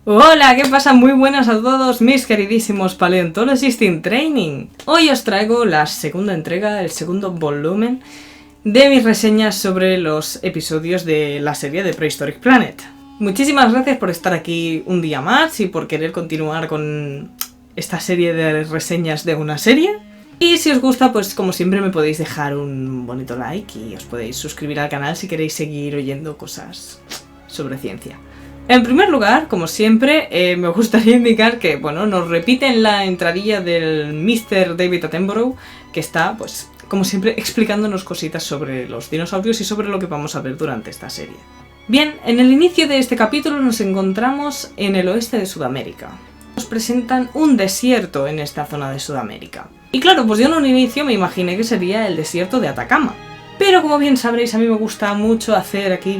Hola, ¿qué pasa? Muy buenas a todos mis queridísimos Paleontologists in Training. Hoy os traigo la segunda entrega, el segundo volumen de mis reseñas sobre los episodios de la serie de Prehistoric Planet. Muchísimas gracias por estar aquí un día más y por querer continuar con esta serie de reseñas de una serie. Y si os gusta, pues como siempre me podéis dejar un bonito like y os podéis suscribir al canal si queréis seguir oyendo cosas sobre ciencia. En primer lugar, como siempre, me gustaría indicar que, nos repiten la entradilla del Mr. David Attenborough, que está, pues, como siempre, explicándonos cositas sobre los dinosaurios y sobre lo que vamos a ver durante esta serie. Bien, en el inicio de este capítulo nos encontramos en el oeste de Sudamérica. Nos presentan un desierto en esta zona de Sudamérica. Y claro, pues yo en un inicio me imaginé que sería el desierto de Atacama. Pero como bien sabréis, a mí me gusta mucho hacer aquí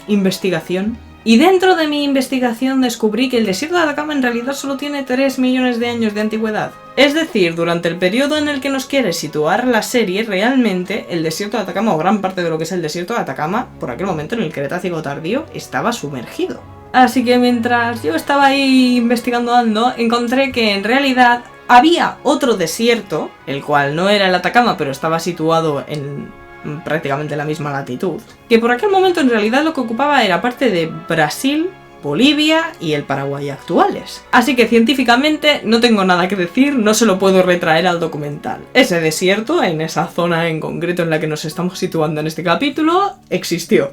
investigación. Y dentro de mi investigación descubrí que el desierto de Atacama en realidad solo tiene 3 millones de años de antigüedad. Es decir, durante el periodo en el que nos quiere situar la serie, realmente el desierto de Atacama, o gran parte de lo que es el desierto de Atacama, por aquel momento en el Cretácico tardío, estaba sumergido. Así que mientras yo estaba ahí investigando encontré que en realidad había otro desierto, el cual no era el Atacama, pero estaba situado en prácticamente la misma latitud, que por aquel momento en realidad lo que ocupaba era parte de Brasil, Bolivia y el Paraguay actuales. Así que científicamente no tengo nada que decir, no se lo puedo retraer al documental. Ese desierto, en esa zona en concreto en la que nos estamos situando en este capítulo, existió.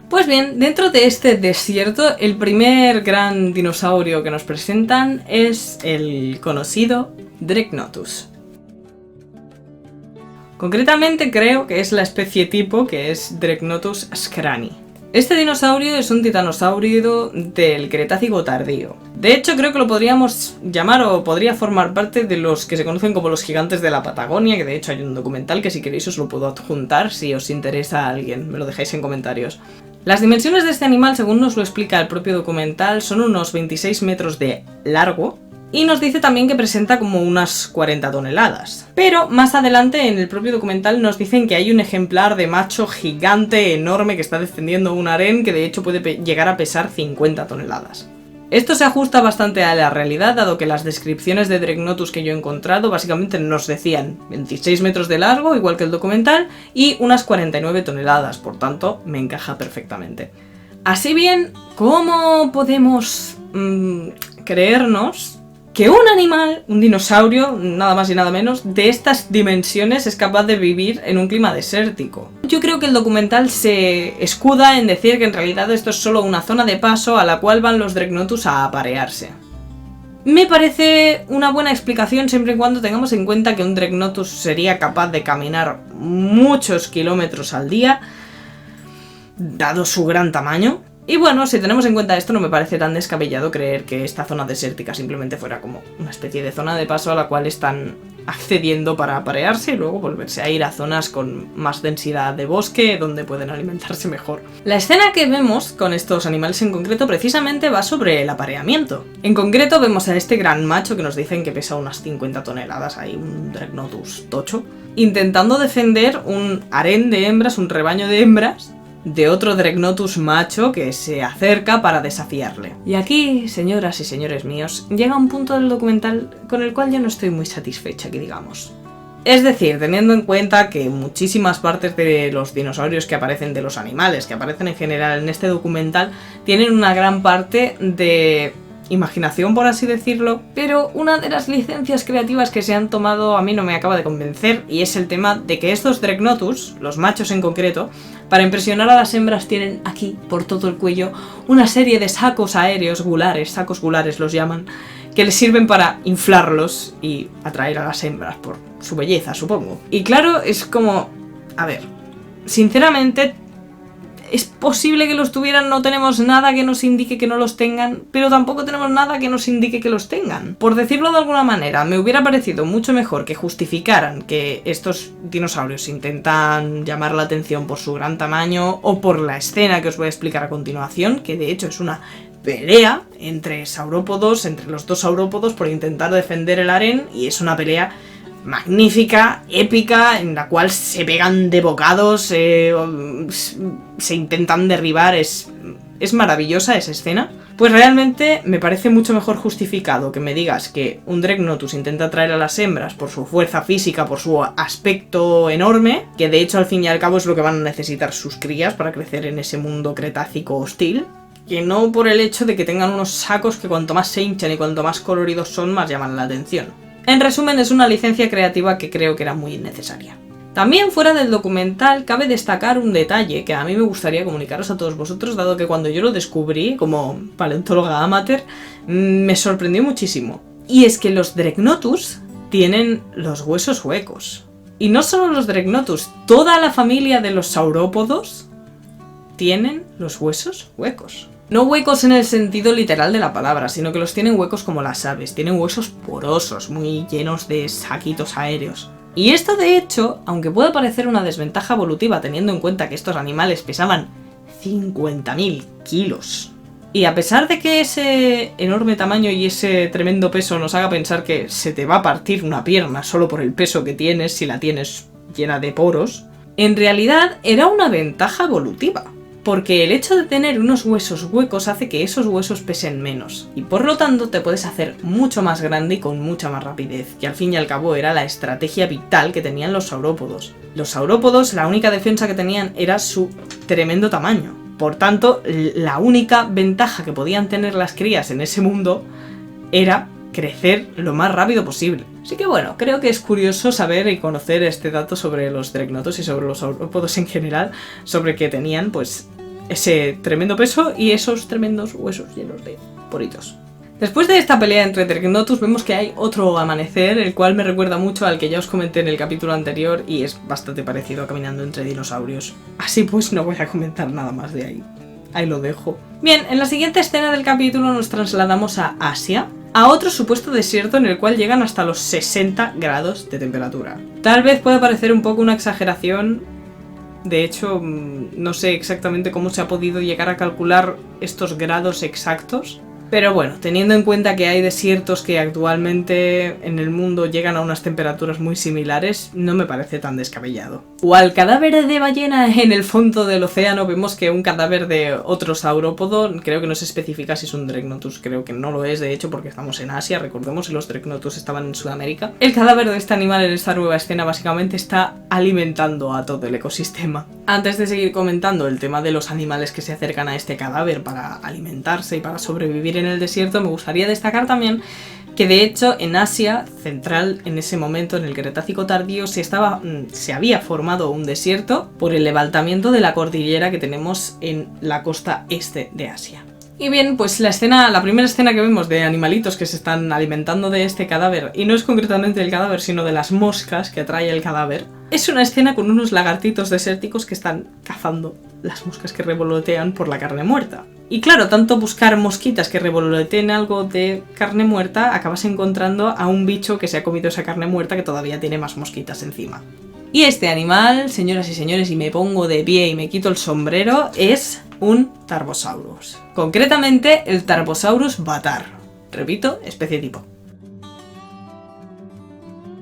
Pues bien, dentro de este desierto, el primer gran dinosaurio que nos presentan es el conocido Dreadnoughtus. Concretamente creo que es la especie tipo, que es Dreadnoughtus scrani. Este dinosaurio es un titanosaurio del Cretácico tardío. De hecho, creo que lo podríamos llamar o podría formar parte de los que se conocen como los gigantes de la Patagonia, que de hecho hay un documental que si queréis os lo puedo adjuntar si os interesa a alguien, me lo dejáis en comentarios. Las dimensiones de este animal, según nos lo explica el propio documental, son unos 26 metros de largo, y nos dice también que presenta como unas 40 toneladas. Pero más adelante en el propio documental nos dicen que hay un ejemplar de macho gigante enorme que está descendiendo un harén que de hecho puede llegar a pesar 50 toneladas. Esto se ajusta bastante a la realidad, dado que las descripciones de Dreadnoughtus que yo he encontrado básicamente nos decían 26 metros de largo, igual que el documental, y unas 49 toneladas, por tanto me encaja perfectamente. Así bien, ¿cómo podemos creernos que un animal, un dinosaurio, nada más y nada menos, de estas dimensiones es capaz de vivir en un clima desértico? Yo creo que el documental se escuda en decir que en realidad esto es solo una zona de paso a la cual van los Dreadnoughtus a aparearse. Me parece una buena explicación siempre y cuando tengamos en cuenta que un Dreadnoughtus sería capaz de caminar muchos kilómetros al día, dado su gran tamaño. Y bueno, si tenemos en cuenta esto, no me parece tan descabellado creer que esta zona desértica simplemente fuera como una especie de zona de paso a la cual están accediendo para aparearse y luego volverse a ir a zonas con más densidad de bosque donde pueden alimentarse mejor. La escena que vemos con estos animales en concreto precisamente va sobre el apareamiento. En concreto vemos a este gran macho que nos dicen que pesa unas 50 toneladas, ahí un Dreadnoughtus tocho, intentando defender un harén de hembras, un rebaño de hembras, de otro Dreadnoughtus macho que se acerca para desafiarle. Y aquí, señoras y señores míos, llega un punto del documental con el cual yo no estoy muy satisfecha, que digamos. Es decir, teniendo en cuenta que muchísimas partes de los dinosaurios que aparecen, de los animales que aparecen en general en este documental, tienen una gran parte de imaginación, por así decirlo, pero una de las licencias creativas que se han tomado a mí no me acaba de convencer, y es el tema de que estos Dreadnoughtus, los machos en concreto, para impresionar a las hembras tienen aquí, por todo el cuello, una serie de sacos aéreos gulares, sacos gulares los llaman, que les sirven para inflarlos y atraer a las hembras por su belleza, supongo. Y claro, es como, a ver, sinceramente, es posible que los tuvieran, no tenemos nada que nos indique que no los tengan, pero tampoco tenemos nada que nos indique que los tengan. Por decirlo de alguna manera, me hubiera parecido mucho mejor que justificaran que estos dinosaurios intentan llamar la atención por su gran tamaño o por la escena que os voy a explicar a continuación, que de hecho es una pelea entre saurópodos, entre los dos saurópodos por intentar defender el harén, y es una pelea magnífica, épica, en la cual se pegan de bocados, se intentan derribar, es maravillosa esa escena. Pues realmente me parece mucho mejor justificado que me digas que un Dreadnoughtus intenta atraer a las hembras por su fuerza física, por su aspecto enorme, que de hecho al fin y al cabo es lo que van a necesitar sus crías para crecer en ese mundo cretácico hostil, que no por el hecho de que tengan unos sacos que cuanto más se hinchan y cuanto más coloridos son, más llaman la atención. En resumen, es una licencia creativa que creo que era muy innecesaria. También fuera del documental cabe destacar un detalle que a mí me gustaría comunicaros a todos vosotros, dado que cuando yo lo descubrí como paleontóloga amateur me sorprendió muchísimo. Y es que los Dreadnoughtus tienen los huesos huecos. Y no solo los Dreadnoughtus, toda la familia de los saurópodos tienen los huesos huecos. No huecos en el sentido literal de la palabra, sino que los tienen huecos como las aves, tienen huesos porosos, muy llenos de saquitos aéreos. Y esto de hecho, aunque pueda parecer una desventaja evolutiva teniendo en cuenta que estos animales pesaban 50.000 kilos, y a pesar de que ese enorme tamaño y ese tremendo peso nos haga pensar que se te va a partir una pierna solo por el peso que tienes si la tienes llena de poros, en realidad era una ventaja evolutiva. Porque el hecho de tener unos huesos huecos hace que esos huesos pesen menos, y por lo tanto te puedes hacer mucho más grande y con mucha más rapidez, que al fin y al cabo era la estrategia vital que tenían los saurópodos. Los saurópodos, la única defensa que tenían era su tremendo tamaño. Por tanto, la única ventaja que podían tener las crías en ese mundo era crecer lo más rápido posible. Así que bueno, creo que es curioso saber y conocer este dato sobre los Dreadnoughtus y sobre los saurópodos en general, sobre que tenían pues ese tremendo peso y esos tremendos huesos llenos de poritos. Después de esta pelea entre Dreadnoughtus vemos que hay otro amanecer, el cual me recuerda mucho al que ya os comenté en el capítulo anterior y es bastante parecido a Caminando entre dinosaurios. Así pues no voy a comentar nada más de ahí. Ahí lo dejo. Bien, en la siguiente escena del capítulo nos trasladamos a Asia, a otro supuesto desierto en el cual llegan hasta los 60 grados de temperatura. Tal vez pueda parecer un poco una exageración, de hecho no sé exactamente cómo se ha podido llegar a calcular estos grados exactos, pero bueno, teniendo en cuenta que hay desiertos que actualmente en el mundo llegan a unas temperaturas muy similares, no me parece tan descabellado. O al cadáver de ballena en el fondo del océano vemos que un cadáver de otro saurópodo, creo que no se especifica si es un Dreadnoughtus, creo que no lo es de hecho porque estamos en Asia, recordemos que los Dreadnoughtus estaban en Sudamérica. El cadáver de este animal en esta nueva escena básicamente está alimentando a todo el ecosistema. Antes de seguir comentando el tema de los animales que se acercan a este cadáver para alimentarse y para sobrevivir en el desierto, me gustaría destacar también que de hecho en Asia Central, en ese momento, en el Cretácico tardío, se había formado un desierto por el levantamiento de la cordillera que tenemos en la costa este de Asia. Y bien, pues la primera escena que vemos de animalitos que se están alimentando de este cadáver, y no es concretamente del cadáver, sino de las moscas que atrae el cadáver, es una escena con unos lagartitos desérticos que están cazando las moscas que revolotean por la carne muerta. Y claro, tanto buscar mosquitas que revoloteen algo de carne muerta, acabas encontrando a un bicho que se ha comido esa carne muerta que todavía tiene más mosquitas encima. Y este animal, señoras y señores, y me pongo de pie y me quito el sombrero, es un Tarbosaurus. Concretamente, el Tarbosaurus batar. Repito, especie tipo.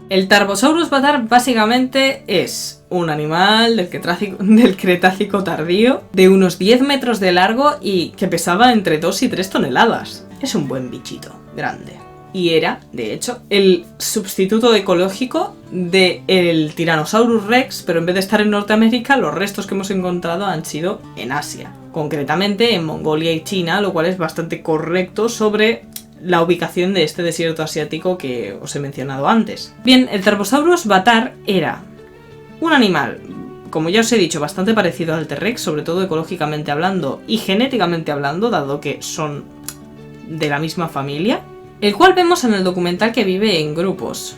El Tarbosaurus batar básicamente es un animal del Cretácico tardío de unos 10 metros de largo y que pesaba entre 2 y 3 toneladas. Es un buen bichito, grande. Y era, de hecho, el sustituto ecológico del Tyrannosaurus Rex, pero en vez de estar en Norteamérica, los restos que hemos encontrado han sido en Asia. Concretamente en Mongolia y China, lo cual es bastante correcto sobre la ubicación de este desierto asiático que os he mencionado antes. Bien, el Tarbosaurus batar era un animal, como ya os he dicho, bastante parecido al T-Rex, sobre todo ecológicamente hablando y genéticamente hablando, dado que son de la misma familia, el cual vemos en el documental que vive en grupos.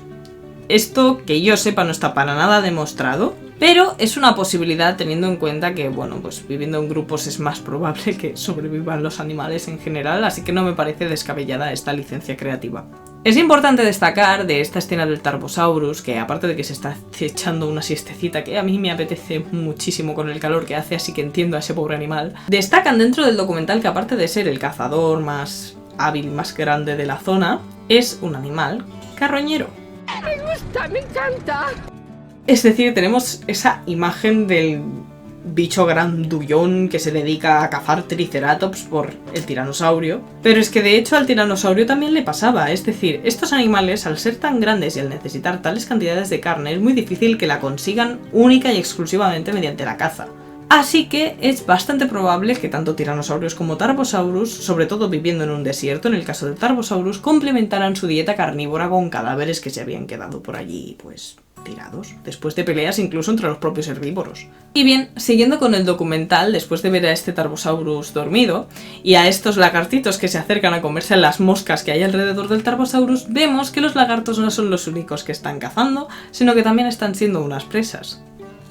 Esto, que yo sepa, no está para nada demostrado, pero es una posibilidad teniendo en cuenta que, bueno, pues viviendo en grupos es más probable que sobrevivan los animales en general, así que no me parece descabellada esta licencia creativa. Es importante destacar de esta escena del Tarbosaurus, que aparte de que se está echando una siestecita, que a mí me apetece muchísimo con el calor que hace, así que entiendo a ese pobre animal, destacan dentro del documental que aparte de ser el cazador más hábil, más grande de la zona, es un animal carroñero. Me gusta me encanta. Es decir, tenemos esa imagen del bicho grandullón que se dedica a cazar triceratops por el tiranosaurio. Pero es que de hecho al tiranosaurio también le pasaba, es decir, estos animales al ser tan grandes y al necesitar tales cantidades de carne es muy difícil que la consigan única y exclusivamente mediante la caza. Así que es bastante probable que tanto tiranosaurios como tarbosaurus, sobre todo viviendo en un desierto, en el caso de tarbosaurus, complementaran su dieta carnívora con cadáveres que se habían quedado por allí, pues, tirados, después de peleas incluso entre los propios herbívoros. Y bien, siguiendo con el documental, después de ver a este tarbosaurus dormido y a estos lagartitos que se acercan a comerse las moscas que hay alrededor del tarbosaurus, vemos que los lagartos no son los únicos que están cazando, sino que también están siendo unas presas.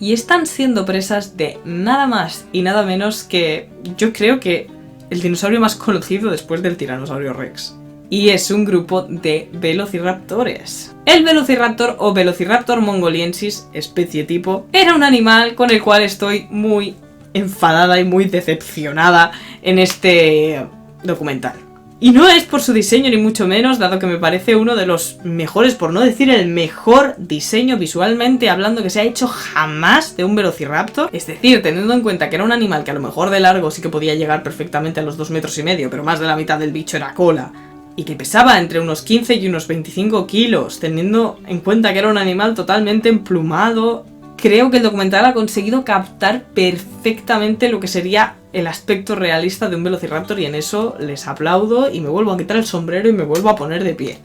Y están siendo presas de nada más y nada menos que, yo creo que, el dinosaurio más conocido después del tiranosaurio Rex. Y es un grupo de velociraptores. El velociraptor o Velociraptor mongoliensis, especie tipo, era un animal con el cual estoy muy enfadada y muy decepcionada en este documental. Y no es por su diseño ni mucho menos, dado que me parece uno de los mejores, por no decir el mejor diseño visualmente hablando que se ha hecho jamás de un velociraptor. Es decir, teniendo en cuenta que era un animal que a lo mejor de largo sí que podía llegar perfectamente a los 2,5 metros, pero más de la mitad del bicho era cola. Y que pesaba entre unos 15 y unos 25 kilos, teniendo en cuenta que era un animal totalmente emplumado. Creo que el documental ha conseguido captar perfectamente lo que sería el aspecto realista de un velociraptor y en eso les aplaudo y me vuelvo a quitar el sombrero y me vuelvo a poner de pie.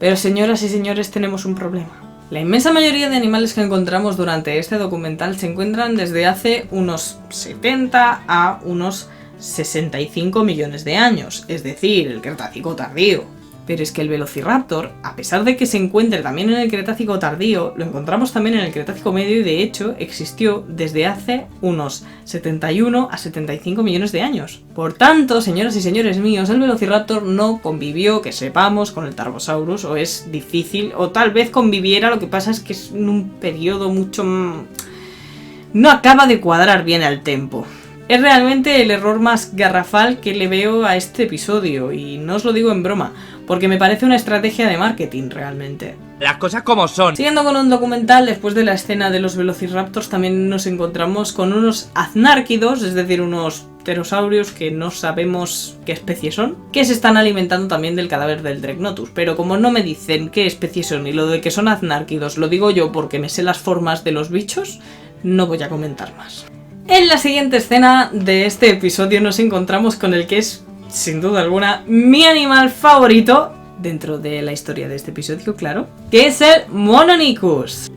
Pero señoras y señores, tenemos un problema. La inmensa mayoría de animales que encontramos durante este documental se encuentran desde hace unos 70 a unos 65 millones de años, es decir, el Cretácico tardío. Pero es que el Velociraptor, a pesar de que se encuentre también en el Cretácico tardío, lo encontramos también en el Cretácico medio y de hecho existió desde hace unos 71 a 75 millones de años. Por tanto, señoras y señores míos, el Velociraptor no convivió, que sepamos, con el Tarbosaurus, o es difícil, o tal vez conviviera, lo que pasa es que es en un periodo mucho... no acaba de cuadrar bien el tempo. Es realmente el error más garrafal que le veo a este episodio, y no os lo digo en broma, porque me parece una estrategia de marketing realmente. Las cosas como son. Siguiendo con un documental, después de la escena de los velociraptors también nos encontramos con unos aznárquidos, es decir, unos pterosaurios que no sabemos qué especie son, que se están alimentando también del cadáver del Dreadnoughtus, pero como no me dicen qué especie son y lo de que son aznárquidos lo digo yo porque me sé las formas de los bichos, no voy a comentar más. En la siguiente escena de este episodio nos encontramos con el que es, sin duda alguna, mi animal favorito, dentro de la historia de este episodio, claro, que es el Mononychus.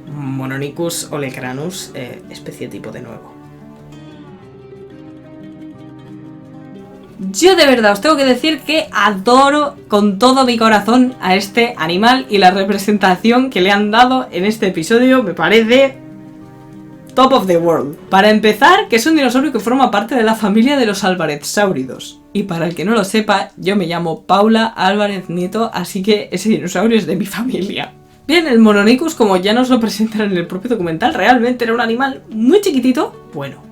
Mononychus olecranus, especie tipo de nuevo. Yo de verdad os tengo que decir que adoro con todo mi corazón a este animal y la representación que le han dado en este episodio me parece... top of the world. Para empezar, que es un dinosaurio que forma parte de la familia de los alvarezsáuridos. Y para el que no lo sepa, yo me llamo Paula Álvarez Nieto, así que ese dinosaurio es de mi familia. Bien, el Mononychus, como ya nos lo presentan en el propio documental, realmente era un animal muy chiquitito. Bueno,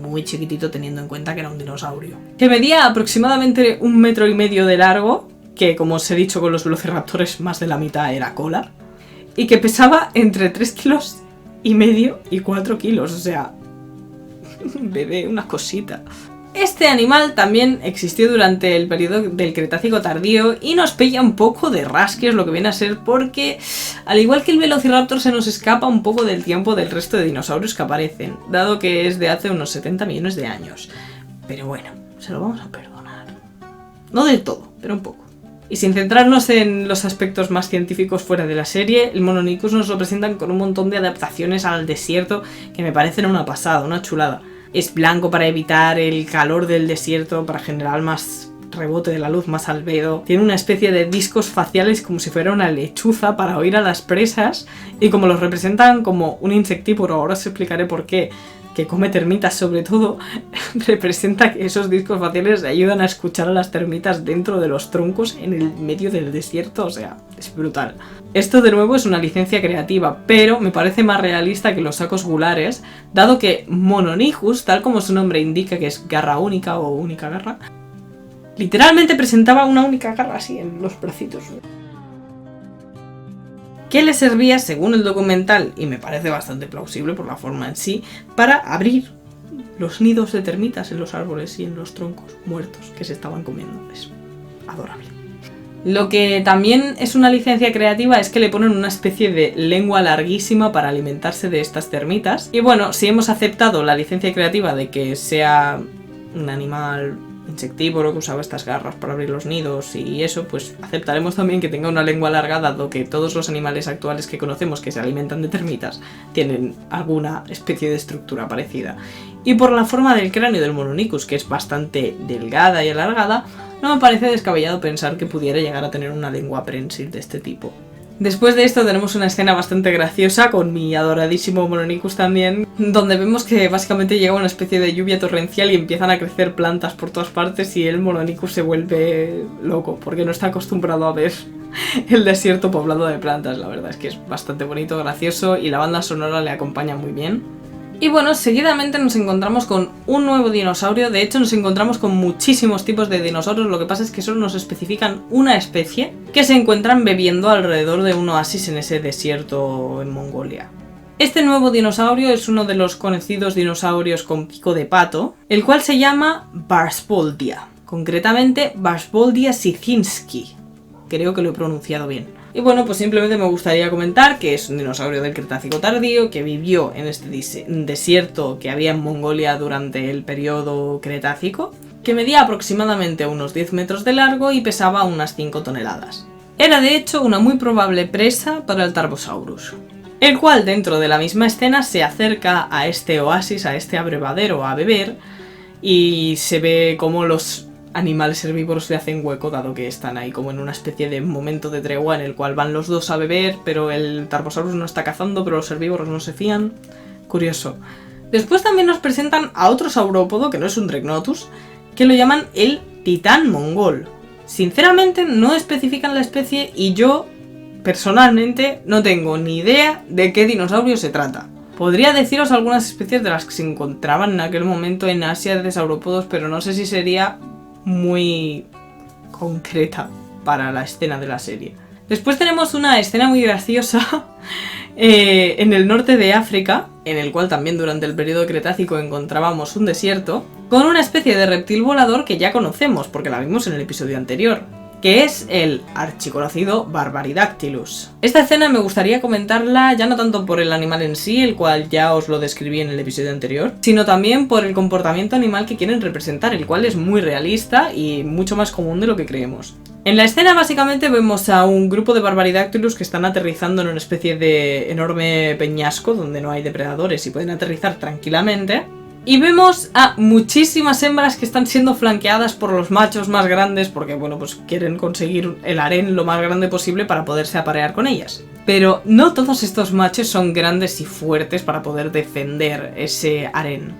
muy chiquitito teniendo en cuenta que era un dinosaurio. Que medía aproximadamente 1,5 metros de largo, que como os he dicho con los velociraptores más de la mitad era cola. Y que pesaba entre 3,5 kilos y 4 kilos, o sea, bebé, una cosita. Este animal también existió durante el periodo del Cretácico tardío y nos pilla un poco de rasquios lo que viene a ser porque, al igual que el Velociraptor, se nos escapa un poco del tiempo del resto de dinosaurios que aparecen, dado que es de hace unos 70 millones de años. Pero bueno, se lo vamos a perdonar. No del todo, pero un poco. Y sin centrarnos en los aspectos más científicos fuera de la serie, el Mononychus nos lo presentan con un montón de adaptaciones al desierto que me parecen una pasada, una chulada. Es blanco para evitar el calor del desierto, para generar más rebote de la luz, más albedo. Tiene una especie de discos faciales como si fuera una lechuza para oír a las presas. Y como los representan como un insectívoro, ahora os explicaré por qué, que come termitas sobre todo, representa que esos discos faciales ayudan a escuchar a las termitas dentro de los troncos en el medio del desierto, o sea, es brutal. Esto de nuevo es una licencia creativa, pero me parece más realista que los sacos gulares, dado que Mononychus, tal como su nombre indica que es garra única o única garra, literalmente presentaba una única garra así en los bracitos. que le servía, según el documental, y me parece bastante plausible por la forma en sí, para abrir los nidos de termitas en los árboles y en los troncos muertos que se estaban comiendo. Es adorable. Lo que también es una licencia creativa es que le ponen una especie de lengua larguísima para alimentarse de estas termitas. Y bueno, si hemos aceptado la licencia creativa de que sea un animal insectívoro que usaba estas garras para abrir los nidos y eso, pues aceptaremos también que tenga una lengua larga, dado que todos los animales actuales que conocemos que se alimentan de termitas tienen alguna especie de estructura parecida. Y por la forma del cráneo del Mononychus, que es bastante delgada y alargada, no me parece descabellado pensar que pudiera llegar a tener una lengua prensil de este tipo. Después de esto tenemos una escena bastante graciosa con mi adoradísimo Mononychus también, donde vemos que básicamente llega una especie de lluvia torrencial y empiezan a crecer plantas por todas partes y el Mononychus se vuelve loco porque no está acostumbrado a ver el desierto poblado de plantas. La verdad es que es bastante bonito, gracioso y la banda sonora le acompaña muy bien. Y bueno, seguidamente nos encontramos con un nuevo dinosaurio. De hecho, nos encontramos con muchísimos tipos de dinosaurios. Lo que pasa es que solo nos especifican una especie que se encuentran bebiendo alrededor de un oasis en ese desierto en Mongolia. Este nuevo dinosaurio es uno de los conocidos dinosaurios con pico de pato, el cual se llama Barsboldia. Concretamente, Barsboldia sithinsky. Creo que lo he pronunciado bien. Y bueno, pues simplemente me gustaría comentar que es un dinosaurio del Cretácico tardío que vivió en este desierto que había en Mongolia durante el periodo Cretácico, que medía aproximadamente unos 10 metros de largo y pesaba unas 5 toneladas. Era de hecho una muy probable presa para el Tarbosaurus, el cual dentro de la misma escena se acerca a este oasis, a este abrevadero a beber, y se ve como los animales herbívoros le hacen hueco, dado que están ahí como en una especie de momento de tregua en el cual van los dos a beber, pero el Tarbosaurus no está cazando, pero los herbívoros no se fían. Curioso. Después también nos presentan a otro saurópodo, que no es un Drepnotus, que lo llaman el titán mongol. Sinceramente no especifican la especie y yo, personalmente, no tengo ni idea de qué dinosaurio se trata. Podría deciros algunas especies de las que se encontraban en aquel momento en Asia de saurópodos, pero no sé si sería muy concreta para la escena de la serie. Después tenemos una escena muy graciosa en el norte de África, en el cual también durante el periodo Cretácico encontrábamos un desierto, con una especie de reptil volador que ya conocemos, porque la vimos en el episodio anterior, que es el archiconocido Barbaridactylus. Esta escena me gustaría comentarla ya no tanto por el animal en sí, el cual ya os lo describí en el episodio anterior, sino también por el comportamiento animal que quieren representar, el cual es muy realista y mucho más común de lo que creemos. En la escena básicamente vemos a un grupo de Barbaridactylus que están aterrizando en una especie de enorme peñasco donde no hay depredadores y pueden aterrizar tranquilamente. Y vemos a muchísimas hembras que están siendo flanqueadas por los machos más grandes porque, bueno, pues quieren conseguir el harén lo más grande posible para poderse aparear con ellas. Pero no todos estos machos son grandes y fuertes para poder defender ese harén.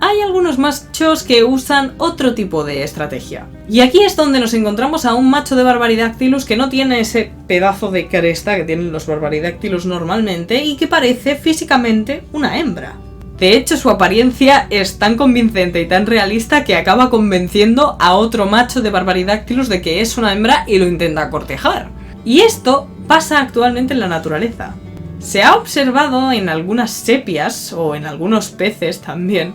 Hay algunos machos que usan otro tipo de estrategia. Y aquí es donde nos encontramos a un macho de Barbaridactylus que no tiene ese pedazo de cresta que tienen los Barbaridactylus normalmente y que parece físicamente una hembra. De hecho, su apariencia es tan convincente y tan realista que acaba convenciendo a otro macho de Barbaridactylus de que es una hembra y lo intenta cortejar. Y esto pasa actualmente en la naturaleza. Se ha observado en algunas sepias, o en algunos peces también,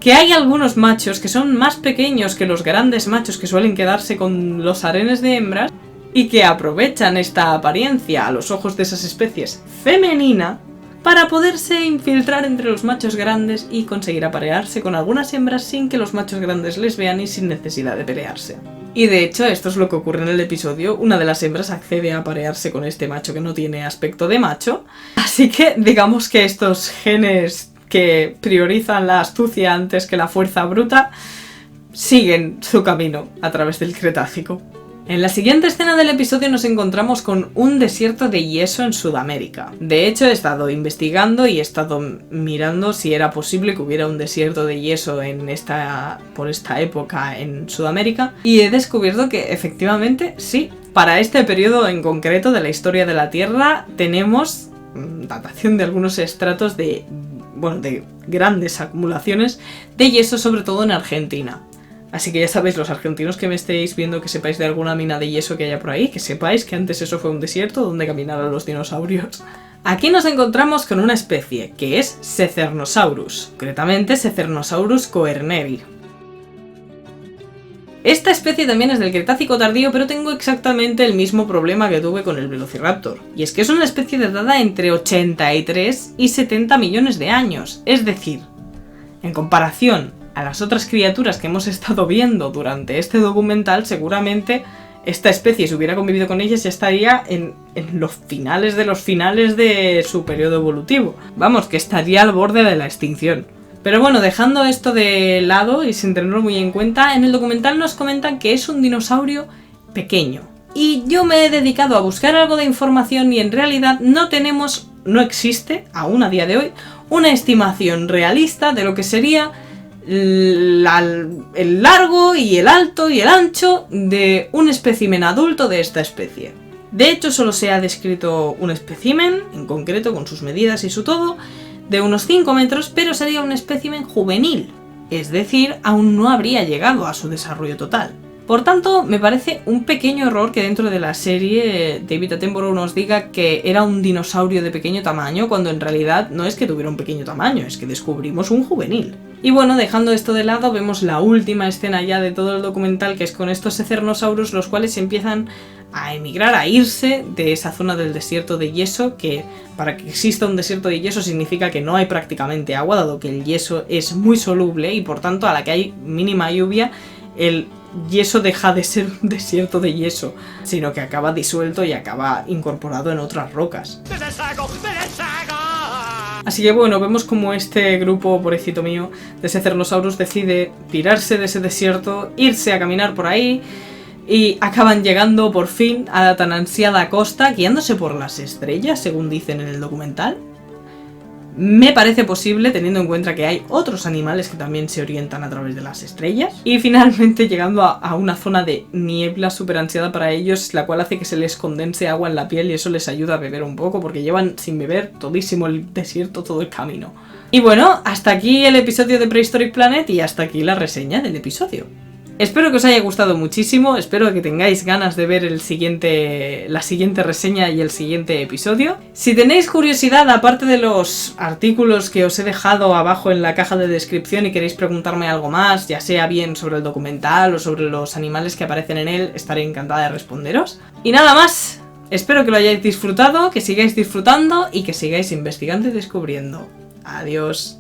que hay algunos machos que son más pequeños que los grandes machos que suelen quedarse con los harenes de hembras y que aprovechan esta apariencia a los ojos de esas especies femenina para poderse infiltrar entre los machos grandes y conseguir aparearse con algunas hembras sin que los machos grandes les vean y sin necesidad de pelearse. Y de hecho esto es lo que ocurre en el episodio, una de las hembras accede a aparearse con este macho que no tiene aspecto de macho, así que digamos que estos genes que priorizan la astucia antes que la fuerza bruta siguen su camino a través del Cretácico. En la siguiente escena del episodio nos encontramos con un desierto de yeso en Sudamérica. De hecho, he estado investigando y he estado mirando si era posible que hubiera un desierto de yeso por esta época en Sudamérica y he descubierto que efectivamente sí. Para este periodo en concreto de la historia de la Tierra tenemos datación de algunos estratos de grandes acumulaciones de yeso, sobre todo en Argentina. Así que ya sabéis, los argentinos que me estéis viendo, que sepáis de alguna mina de yeso que haya por ahí, que sepáis que antes eso fue un desierto donde caminaron los dinosaurios. Aquí nos encontramos con una especie, que es Secernosaurus, concretamente Secernosaurus coerneri. Esta especie también es del Cretácico tardío, pero tengo exactamente el mismo problema que tuve con el Velociraptor. Y es que es una especie datada entre 83 y 70 millones de años. Es decir, en comparación a las otras criaturas que hemos estado viendo durante este documental, seguramente esta especie, si hubiera convivido con ellas, ya estaría en los finales de su periodo evolutivo. Vamos, que estaría al borde de la extinción. Pero bueno, dejando esto de lado y sin tenerlo muy en cuenta, en el documental nos comentan que es un dinosaurio pequeño. Y yo me he dedicado a buscar algo de información y en realidad no existe, aún a día de hoy, una estimación realista de lo que sería el largo y el alto y el ancho de un espécimen adulto de esta especie. De hecho, solo se ha descrito un espécimen, en concreto con sus medidas y su todo, de unos 5 metros, pero sería un espécimen juvenil, es decir, aún no habría llegado a su desarrollo total. Por tanto, me parece un pequeño error que dentro de la serie David Attenborough nos diga que era un dinosaurio de pequeño tamaño, cuando en realidad no es que tuviera un pequeño tamaño, es que descubrimos un juvenil. Y bueno, dejando esto de lado, vemos la última escena ya de todo el documental, que es con estos Secernosaurus, los cuales empiezan a emigrar, a irse de esa zona del desierto de yeso, que para que exista un desierto de yeso significa que no hay prácticamente agua, dado que el yeso es muy soluble y por tanto a la que hay mínima lluvia, el yeso deja de ser un desierto de yeso, sino que acaba disuelto y acaba incorporado en otras rocas. Así que bueno, vemos como este grupo, pobrecito mío, de Secernosaurus decide pirarse de ese desierto, irse a caminar por ahí y acaban llegando por fin a la tan ansiada costa, guiándose por las estrellas, según dicen en el documental. Me parece posible, teniendo en cuenta que hay otros animales que también se orientan a través de las estrellas. Y finalmente llegando a una zona de niebla súper ansiada para ellos, la cual hace que se les condense agua en la piel y eso les ayuda a beber un poco, porque llevan sin beber todísimo el desierto todo el camino. Y bueno, hasta aquí el episodio de Prehistoric Planet y hasta aquí la reseña del episodio. Espero que os haya gustado muchísimo, espero que tengáis ganas de ver la siguiente reseña y el siguiente episodio. Si tenéis curiosidad, aparte de los artículos que os he dejado abajo en la caja de descripción y queréis preguntarme algo más, ya sea bien sobre el documental o sobre los animales que aparecen en él, estaré encantada de responderos. Y nada más, espero que lo hayáis disfrutado, que sigáis disfrutando y que sigáis investigando y descubriendo. Adiós.